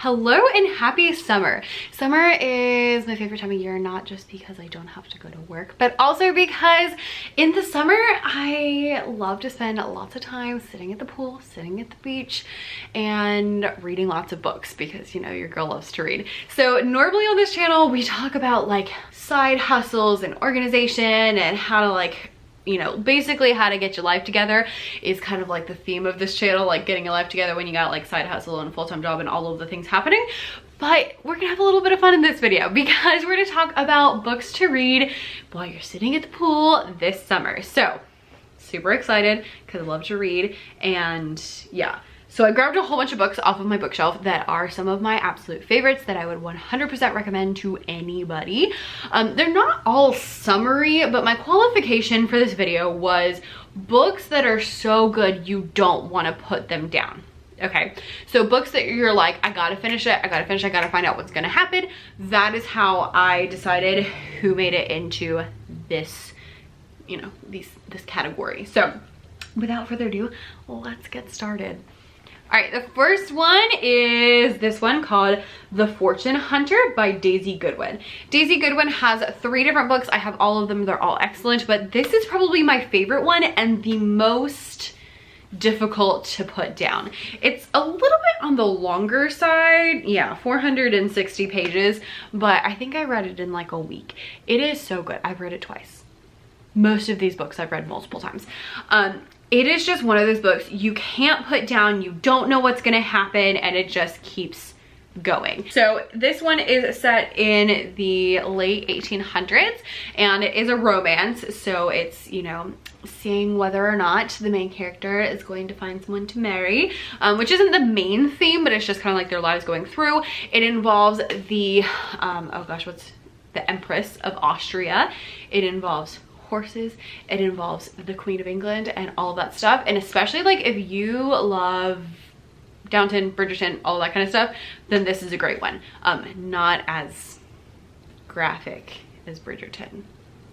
Hello and happy summer. Summer is my favorite time of year, not just because I don't have to go to work, but also because in the summer I love to spend lots of time sitting at the pool, sitting at the beach, and reading lots of books because, you know, your girl loves to read. So normally on this channel we talk about like side hustles and organization and how to like, you know, basically how to get your life together is kind of like the theme of this channel, like getting your life together when you got like side hustle and a full-time job and all of the things happening. But we're gonna have a little bit of fun in this video because we're gonna talk about books to read while you're sitting at the pool this summer. So super excited because I love to read, and yeah. So I grabbed a whole bunch of books off of my bookshelf that are some of my absolute favorites that I would 100% recommend to anybody. They're not all summery, but my qualification for this video was books that are so good you don't want to put them down. Okay, so books that you're like, I gotta finish it, I gotta find out what's gonna happen. That is how I decided who made it into this, you know, this category. So without further ado, let's get started. All right, the first one is this one called The Fortune Hunter by Daisy Goodwin. Daisy Goodwin has 3 different books. I have all of them. They're all excellent, but this is probably my favorite one and the most difficult to put down. It's a little bit on the longer side. Yeah, 460 pages, but I think I read it in like a week. It is so good. I've read it twice. Most of these books I've read multiple times. It is just one of those books you can't put down, you don't know what's gonna happen, and it just keeps going. So this one is set in the late 1800s, and it is a romance, so it's, you know, seeing whether or not the main character is going to find someone to marry, which isn't the main theme, but it's just kind of like their lives going through. It involves the, oh gosh, what's the Empress of Austria. It involves horses, it involves the Queen of England and all of that stuff, and especially like if you love Downton, Bridgerton, all that kind of stuff, then this is a great one. Not as graphic as Bridgerton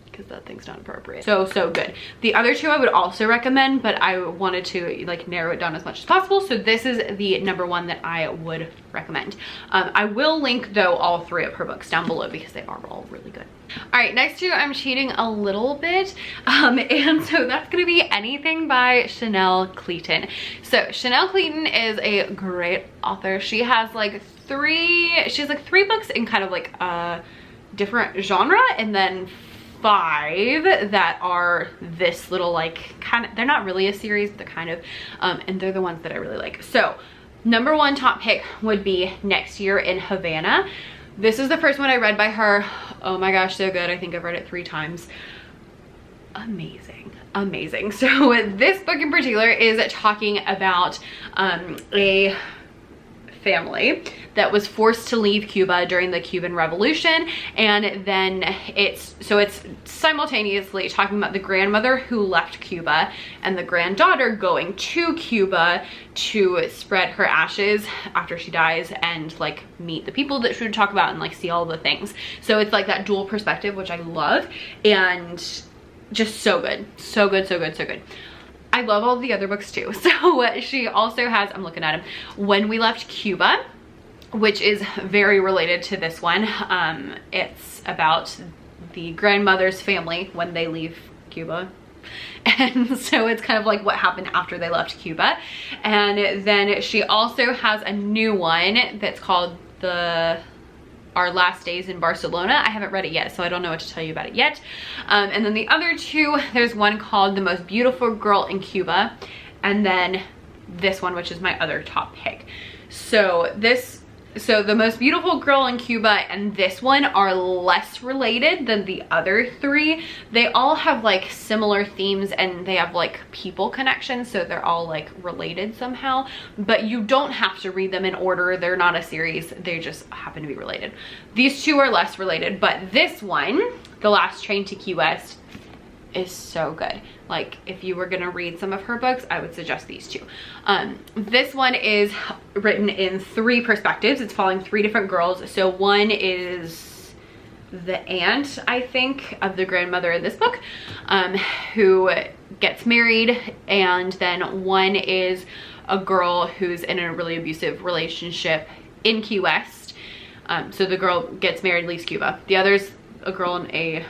because that thing's not appropriate. So good. The other 2 I would also recommend, but I wanted to like narrow it down as much as possible, so this is the number 1 that I would recommend. I will link though all 3 of her books down below because they are all really good. All right, next 2 I'm cheating a little bit, and so that's gonna be Anything by Chanel Cleeton. So Chanel Cleeton is a great author. She has like 3 books in kind of like a different genre, and then 5 that are this little like kind of, they're not really a series, but they're kind of, and they're the ones that I really like. So number 1 top pick would be Next Year in Havana. This is the first one I read by her. Oh my gosh, so good. I think I've read it 3 times. Amazing, amazing. So this book in particular is talking about a family that was forced to leave Cuba during the Cuban Revolution, and then it's simultaneously talking about the grandmother who left Cuba and the granddaughter going to Cuba to spread her ashes after she dies and like meet the people that she would talk about and like see all the things. So it's like that dual perspective, which I love, and just so good, so good, so good, so good. I love all the other books too. So she also has, I'm looking at them, When We Left Cuba, which is very related to this one. It's about the grandmother's family when they leave Cuba. And so it's kind of like what happened after they left Cuba. And then she also has a new one that's called Our Last Days in Barcelona. I haven't read it yet, so I don't know what to tell you about it yet. And then the other 2, there's one called The Most Beautiful Girl in Cuba, and then this one, which is my other top pick. So The Most Beautiful Girl in Cuba and this one are less related than the other 3. They all have like similar themes and they have like people connections, so they're all like related somehow, but you don't have to read them in order. They're not a series, they just happen to be related. These 2 are less related, but this one, The Last Train to Key West, is so good. Like if you were gonna read some of her books, I would suggest these 2. This one is written in 3 perspectives. It's following 3 different girls. So one is the aunt, I think, of the grandmother in this book, who gets married, and then one is a girl who's in a really abusive relationship in Key West. So the girl gets married, leaves Cuba. The other's a girl in a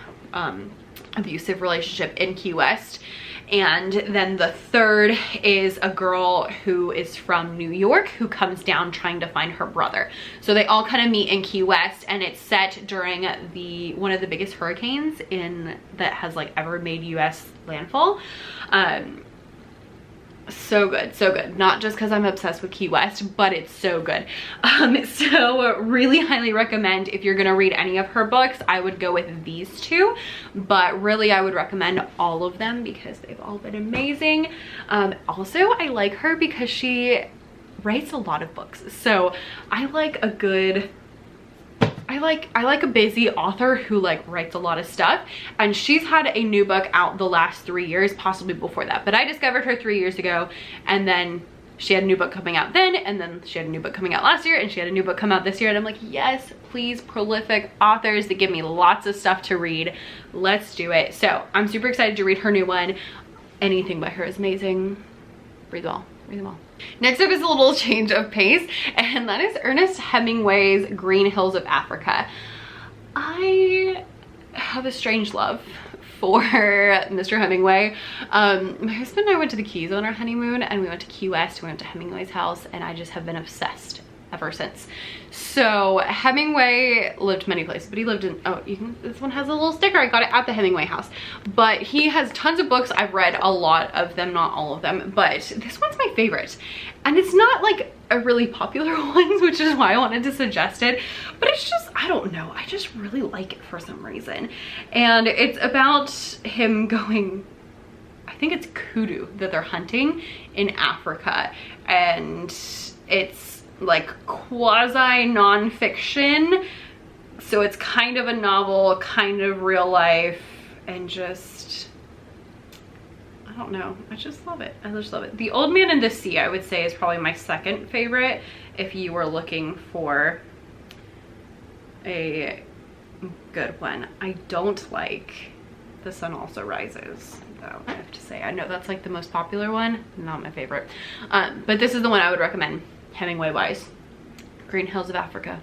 abusive relationship in Key West. And then the third is a girl who is from New York who comes down trying to find her brother. So they all kind of meet in Key West, and it's set during one of the biggest hurricanes that has like ever made US landfall. So good, so good. Not just because I'm obsessed with Key West, but it's so good. So really highly recommend, if you're gonna read any of her books, I would go with these two, but really I would recommend all of them because they've all been amazing. Also, I like her because she writes a lot of books. So I like a good, I like a busy author who like writes a lot of stuff, and she's had a new book out the last 3 years, possibly before that, but I discovered her 3 years ago, and then she had a new book coming out then, and then she had a new book coming out last year, and she had a new book come out this year, and I'm like, yes, please, prolific authors that give me lots of stuff to read, let's do it. So I'm super excited to read her new one. Anything by her is amazing. Read them all, read them all. Next up is a little change of pace, and that is Ernest Hemingway's Green Hills of Africa. I have a strange love for Mr. Hemingway. My husband and I went to the Keys on our honeymoon, and we went to Key West, we went to Hemingway's house, and I just have been obsessed ever since. So Hemingway lived many places, but he lived in, this one has a little sticker, I got it at the Hemingway house, but he has tons of books. I've read a lot of them, not all of them, but this one's my favorite, and it's not like a really popular one, which is why I wanted to suggest it, but it's just, I don't know, I just really like it for some reason. And it's about him going, I think it's kudu that they're hunting in Africa, and it's like quasi non-fiction, so it's kind of a novel, kind of real life, and just, I don't know, I just love it. I just love it. The Old Man and the Sea, I would say, is probably my second favorite if you were looking for a good one. I don't like The Sun Also Rises, though, I have to say. I know that's like the most popular one, not my favorite, but this is the one I would recommend Hemingway wise. Green Hills of Africa,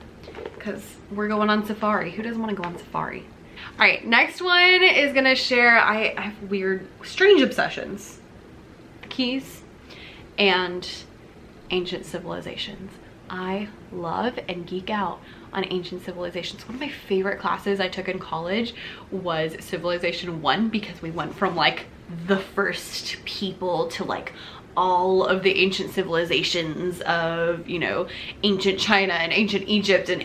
because we're going on safari. Who doesn't want to go on safari? All right, next one is gonna share, I have weird, strange obsessions. The Keys and ancient civilizations. I love and geek out on ancient civilizations. One of my favorite classes I took in college was Civilization 1, because we went from like the first people to like all of the ancient civilizations of, you know, ancient China and ancient Egypt and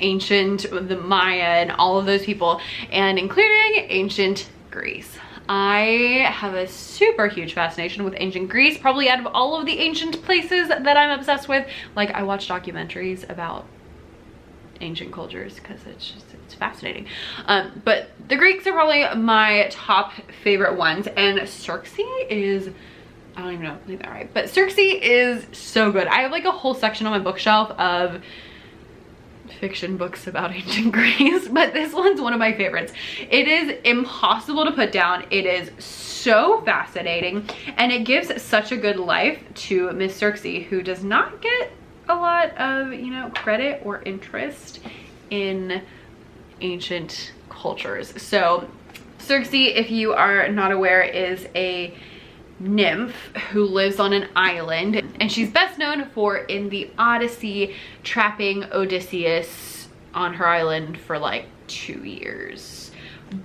the Maya and all of those people, and including ancient Greece. I have a super huge fascination with ancient Greece, probably out of all of the ancient places that I'm obsessed with. Like, I watch documentaries about ancient cultures because it's fascinating. But the Greeks are probably my top favorite ones, and Circe is, I don't even know if I that right, but Circe is so good. I have like a whole section on my bookshelf of fiction books about ancient Greece, but this one's one of my favorites. It is impossible to put down. It is so fascinating, and it gives such a good life to Miss Circe, who does not get a lot of, you know, credit or interest in ancient cultures. So Circe, if you are not aware, is a nymph who lives on an island, and she's best known for, in the Odyssey, trapping Odysseus on her island for like 2 years.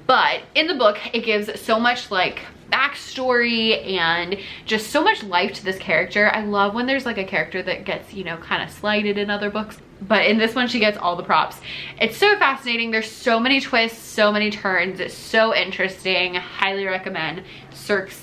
But in the book, it gives so much like backstory and just so much life to this character. I love when there's like a character that gets, you know, kind of slighted in other books, but in this one she gets all the props. It's so fascinating. There's so many twists, so many turns. It's so interesting. Highly recommend Circe.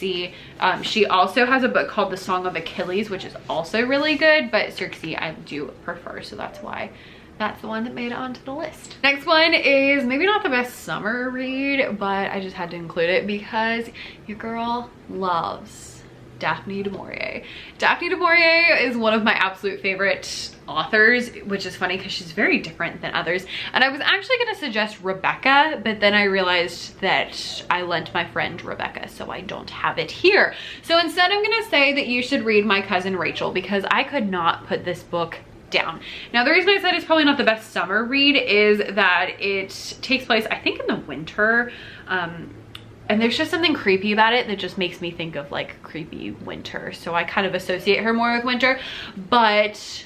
She also has a book called The Song of Achilles, which is also really good, but Circe I do prefer, so that's why that's the one that made it onto the list. Next one is maybe not the best summer read, but I just had to include it because your girl loves Daphne du Maurier. Daphne du Maurier is one of my absolute favorite authors, which is funny because she's very different than others. And I was actually going to suggest Rebecca, but then I realized that I lent my friend Rebecca, so I don't have it here. So instead I'm going to say that you should read My Cousin Rachel, because I could not put this book down. Now, the reason I said it's probably not the best summer read is that it takes place, I think, in the winter. And there's just something creepy about it that just makes me think of like creepy winter. So I kind of associate her more with winter, but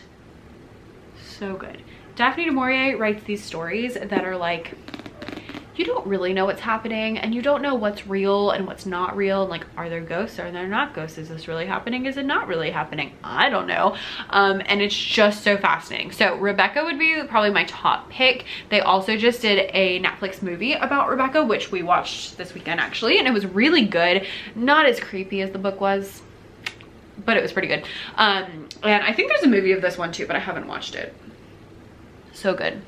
so good. Daphne du Maurier writes these stories that are like, you don't really know what's happening and you don't know what's real and what's not real. And like, are there ghosts? Are there not ghosts? Is this really happening? Is it not really happening? I don't know. And it's just so fascinating. So Rebecca would be probably my top pick. They also just did a Netflix movie about Rebecca, which we watched this weekend actually, and it was really good. Not as creepy as the book was, but it was pretty good. And I think there's a movie of this one too, but I haven't watched it. So good.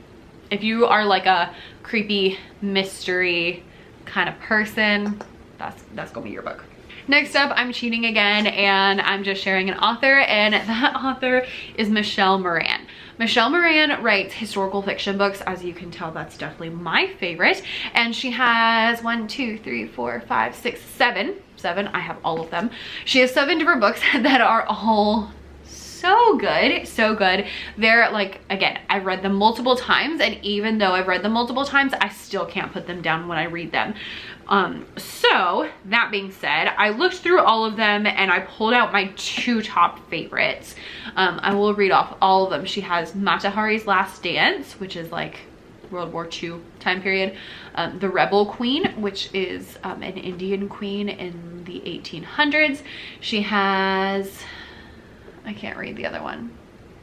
If you are like a creepy mystery kind of person, that's gonna be your book. Next up, I'm cheating again and I'm just sharing an author, and that author is Michelle Moran. Michelle Moran writes historical fiction books. As you can tell, that's definitely my favorite. And she has 1, 2, 3, 4, 5, 6, 7. I have all of them. She has 7 different books that are all so good, so good. They're like, again, I've read them multiple times, and even though I've read them multiple times, I still can't put them down when I read them. So that being said, I looked through all of them and I pulled out my 2 top favorites. I will read off all of them. She has Mata Hari's Last Dance, which is like World War II time period. The Rebel Queen, which is an Indian queen in the 1800s. She has, I can't read the other one.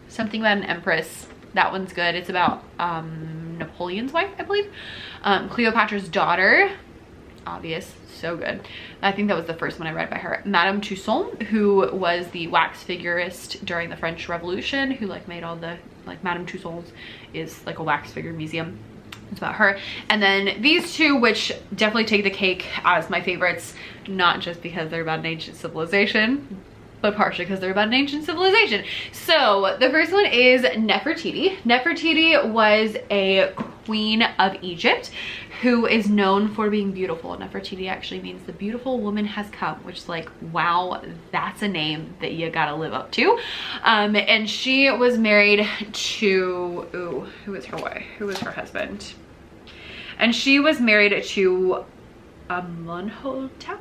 Something about an empress. That one's good. It's about Napoleon's wife, I believe. Cleopatra's Daughter. Obvious. So good. I think that was the first one I read by her. Madame Tussaud, who was the wax figurist during the French Revolution, who like made all the, like Madame Tussauds is like a wax figure museum. It's about her. And then these 2, which definitely take the cake as my favorites, not just because they're about an ancient civilization, but partially because they're about an ancient civilization. So the first one is Nefertiti. Nefertiti was a queen of Egypt who is known for being beautiful. Nefertiti actually means the beautiful woman has come, which is like, wow, that's a name that you gotta live up to. And she was married to, ooh, who was her wife? Who was her husband? And she was married to Amonhotep.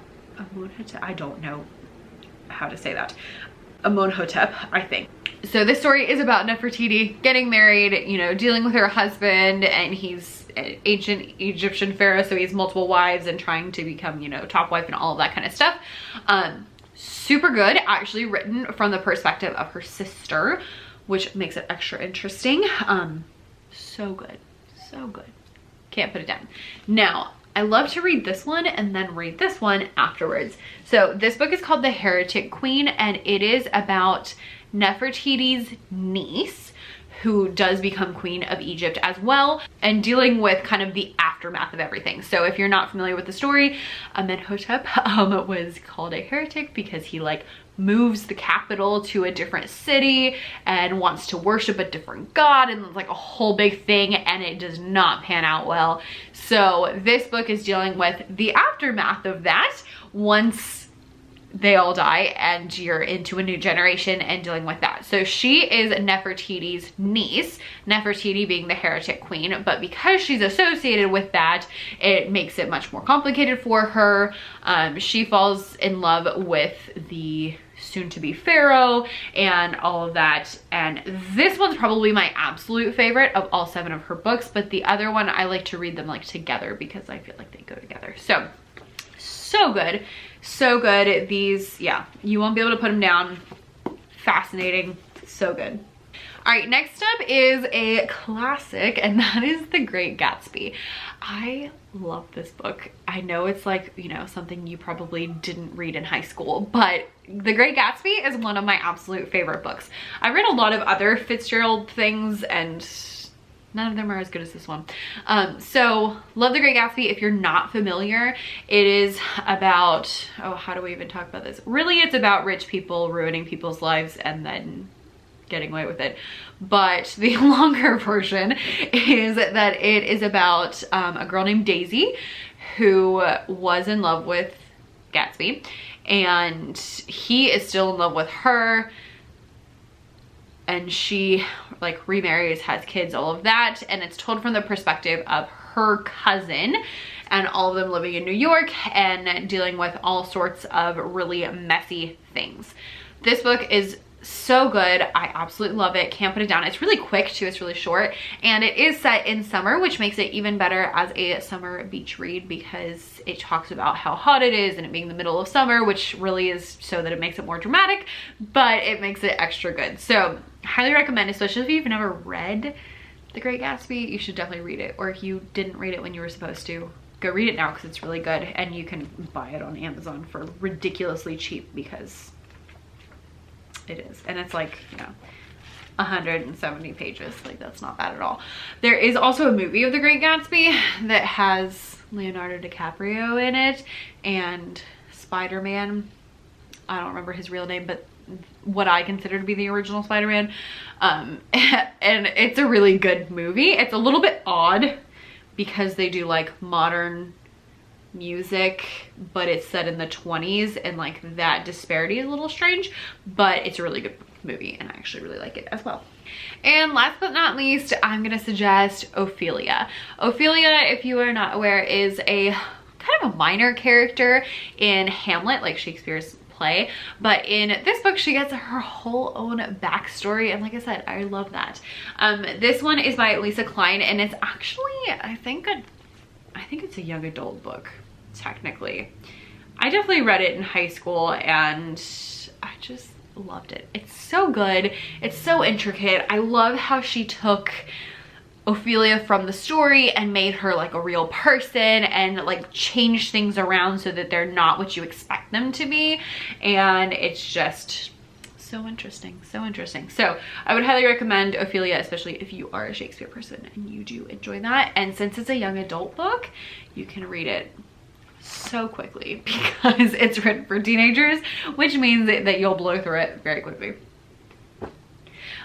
I don't know how to say that. Amonhotep, I think. So this story is about Nefertiti getting married, you know, dealing with her husband, and he's an ancient Egyptian pharaoh, so he has multiple wives and trying to become, you know, top wife and all of that kind of stuff. Super good, actually written from the perspective of her sister, which makes it extra interesting. So good, so good. Can't put it down. Now, I love to read this one and then read this one afterwards. So this book is called The Heretic Queen, and it is about Nefertiti's niece, who does become queen of Egypt as well, and dealing with kind of the aftermath of everything. So if you're not familiar with the story, Amenhotep was called a heretic because he like moves the capital to a different city and wants to worship a different god, and it's like a whole big thing, and it does not pan out well. So this book is dealing with the aftermath of that once they all die and you're into a new generation and dealing with that. So she is Nefertiti's niece, Nefertiti being the heretic queen, but because she's associated with that, it makes it much more complicated for her. She falls in love with the soon-to-be pharaoh and all of that, and this one's probably my absolute favorite of all 7 of her books, but the other one I like to read them like together because I feel like they go together. So good, so good. These, yeah, you won't be able to put them down. Fascinating, so good. All right, next up is a classic, and that is The Great Gatsby. I love this book. I know it's like, you know, something you probably didn't read in high school, but The Great Gatsby is one of my absolute favorite books. I read a lot of other Fitzgerald things and none of them are as good as this one. So love The Great Gatsby. If you're not familiar, it is about, oh, how do we even talk about this? Really, it's about rich people ruining people's lives and then getting away with it. But the longer version is that it is about a girl named Daisy who was in love with Gatsby, and he is still in love with her, and she like remarries, has kids, all of that. And it's told from the perspective of her cousin and all of them living in New York and dealing with all sorts of really messy things. This book is so good. I absolutely love it. Can't put it down. It's really quick too. It's really short, and it is set in summer, which makes it even better as a summer beach read because it talks about how hot it is and it being the middle of summer, which really is so that it makes it more dramatic, but it makes it extra good. So highly recommend, especially if you've never read The Great Gatsby. You should definitely read it, or if you didn't read it when you were supposed to, go read it now because it's really good, and you can buy it on Amazon for ridiculously cheap because it is. And it's like, you know, 170 pages. Like, that's not bad at all. There is also a movie of The Great Gatsby that has Leonardo DiCaprio in it and Spider-Man. I don't remember his real name, but what I consider to be the original Spider-Man. And it's a really good movie. It's a little bit odd because they do like modern music, but it's set in the 20s, and like that disparity is a little strange, but it's a really good movie and I actually really like it as well. And last but not least, I'm gonna suggest Ophelia. Ophelia, if you are not aware, is a kind of a minor character in Hamlet, like Shakespeare's play, but in this book she gets her whole own backstory, and like I said, I love that. This one is by Lisa Klein, and it's actually, I think it's a young adult book, technically. I definitely read it in high school and I just loved it. It's so good. It's so intricate. I love how she took Ophelia from the story and made her like a real person and like changed things around so that they're not what you expect them to be. And it's just so interesting, so interesting. So I would highly recommend Ophelia, especially if you are a Shakespeare person and you do enjoy that. And since it's a young adult book, you can read it so quickly because it's written for teenagers, which means that you'll blow through it very quickly.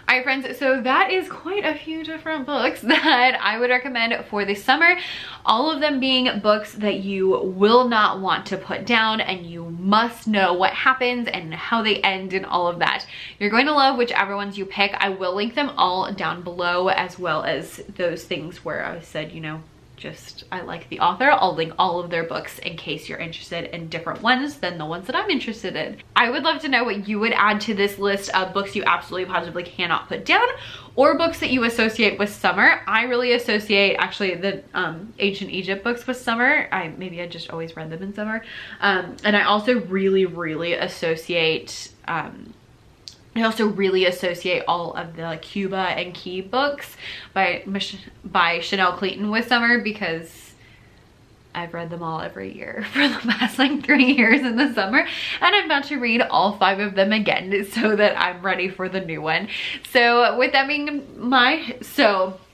All right, friends, so that is quite a few different books that I would recommend for the summer. All of them being books that you will not want to put down, and you must know what happens and how they end and all of that. You're going to love whichever ones you pick. I will link them all down below, as well as those things where I said, you know, just I like the author. I'll link all of their books in case you're interested in different ones than the ones that I'm interested in. I would love to know what you would add to this list of books you absolutely positively cannot put down, or books that you associate with summer. I really associate actually the ancient Egypt books with summer. Maybe I just always read them in summer. And I also really associate all of the Cuba and Key books by Chanel Cleeton with summer, because I've read them all every year for the past like 3 years in the summer, and I'm about to read all 5 of them again so that I'm ready for the new one. So with that being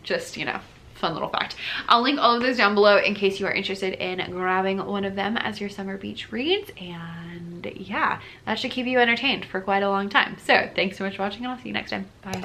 just, you know, fun little fact. I'll link all of those down below in case you are interested in grabbing one of them as your summer beach reads. And yeah, that should keep you entertained for quite a long time. So thanks so much for watching, and I'll see you next time. Bye.